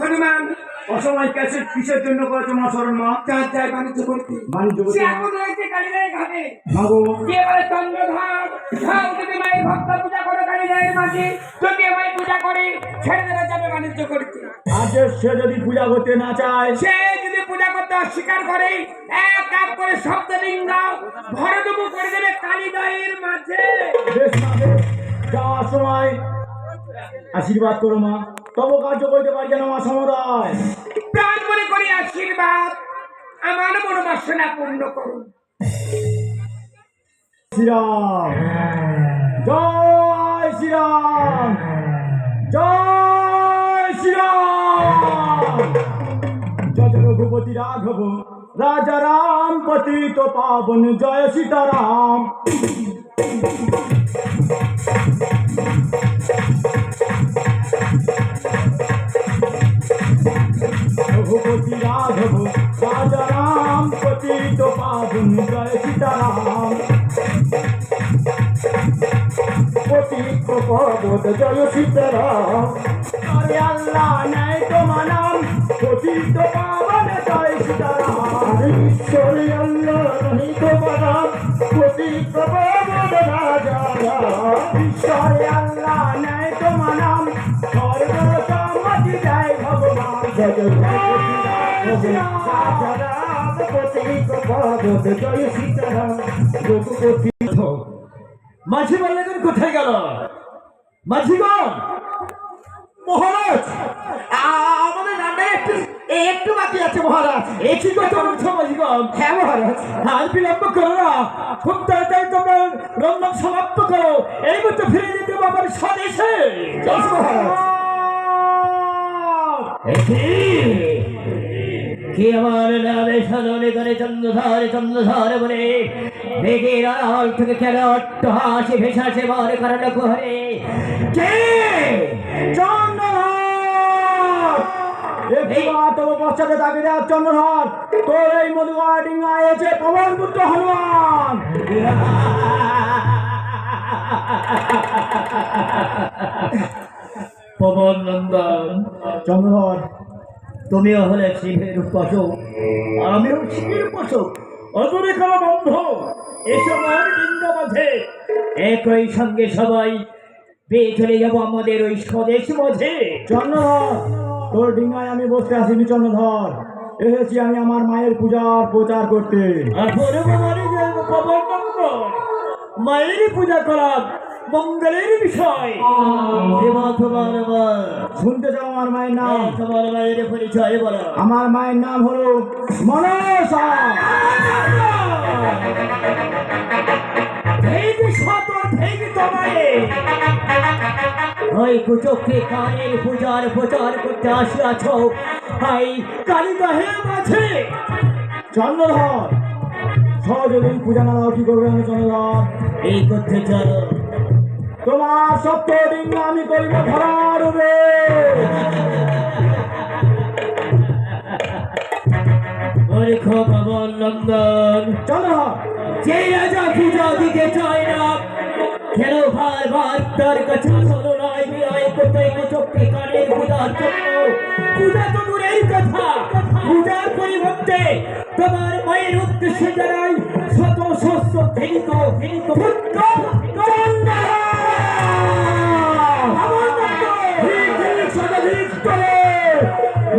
হনুমান অসময় ক্যাসেট কিসের জন্য করেছো মা শরণ মা? চার যায় বাণিজ্য করতে। বাণিজ্য সে করতে এখন রয়েছে কালীরায় ঘাটে। মাগো কে বলে চন্দ্রধাম যাও যদি মায়ের ভক্ত পূজা করো কালীরায়ের মাঝে, যদি আমায় পূজা করে ছেড়ে দেবে যাবে বাণিজ্য করতে। আজ সে যদি পূজা করতে না চায়, সে যদি পূজা করতে অস্বীকার করে এক এক করে শব্দ লিঙ্গাও ভরডুবু করে দেবে কালীদয়ের মাঝে। বেশ মা বেশ, যাওয়ার সময় আশীর্বাদ করো মা। তব কার্য করতে পারি যেন মা সমুদায়। প্রাণ মনে করি আশীর্বাদ আমার মনোবাসনা পূর্ণ করুন। শ্রীরাম জয় শ্রীরাম জয় শ্রীরাম জয় রঘুপতি রাঘব রাজা রাম পতিত পাবন জয় সীতারাম। রঘুপতি রাঘব রাজা রাম পতিত পাবন জয় সীতারাম। পতিত পাবন জয় সীতারাম। আরে আল্লাহ নাই তোমার নাম পতিত পাবন জয় সীতারাম। ঈশ্বরে আল্লাহ নাই তোমার নাম পতিত পাবন রাজা রাম। ঈশ্বরে আল্লাহ নাই তোমার নাম সর্ব সম্মতি জয় ভগবান। জয় রঘুপতি রাঘব রাজা রাম পতিত পাবন জয় সীতারাম। রঘুপতি মাঝি বললেন কোথায় গেল? মাঝিগণ মহারাজ আমাদের রান্নায় একটু বাকি আছে মহারাজ। একই কথা বলছো মাঝিগণ? হ্যাঁ মহারাজ। আর বিলম্ব করো না, খুব তাড়াতাড়ি তোমরা রন্ধন সমাপ্ত করো, এই মতো ফিরে যেতে বাবার স্বদেশে। কি আমার নামে সদনে করে চন্দ্রধর চন্দ্রধর বলে বেগের আড়াল থেকে কেন অট্টহাসি ভেসাসে মনে কারণ করে কে চন্দ্রধর তবে পশ্চাতে তাকিয়ে দেখ চন্দ্রধর, তোর এই মধুগড়া ডিঙ্গায় এসে পবন পুত্র হনুমান। পবন নন্দন চন্দ্রধর তুমিও হলে শিবের উপাসক, আমিও শিবের উপাসক। অদূরে কালো বন্ধ এসব আর নিন্দা মাঝে একই সঙ্গে সবাই পেয়ে চলে যাবো আমাদের ওই স্বদেশ মাঝে। চন্দ্রধর তোর ডিঙ্গায় আমি বসতে আসিনি চন্দ্রধর, এসেছি আমি আমার মায়ের পূজার প্রচার করতে। পবন নন্দন মায়ের পূজা করা মঙ্গলের বিষয়। শুনতে চাও আমার মায়ের নাম? তোমার মায়ের পরিচয় বলো। আমার মায়ের নাম হলো মনসা। ওই কুচকে কানের পূজার প্রচার করতে আসিয়াছ এই কালীদহের মাঝে। চন্দ্রধর সহযোগী পূজা না দাও কি করবে আমি চন্দ্রধর? এই করতে চলো তোমার সপ্ত দিন আমি করিব ধরার হবে। পবন নন্দন চন্দ্রধর যে রাজা পূজা দিতে চায় না কেন বারবার তার কাছে শোনো নয় বিনয় কোথায় কুচকে কানের পূজার জন্য। পূজা তো দূরের কথা, পূজার পরিবর্তে তোমার মায়ের উদ্দেশ্যে জানাই শত শস্য ঘৃণিত ঘৃণিত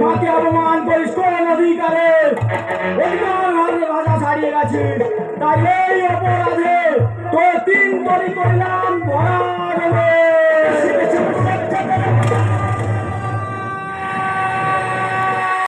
মাকে অপমান করিস কোন অধিকারে? অধিকার ভাষা ছাড়িয়ে গেছে, তাই এই অপরাধে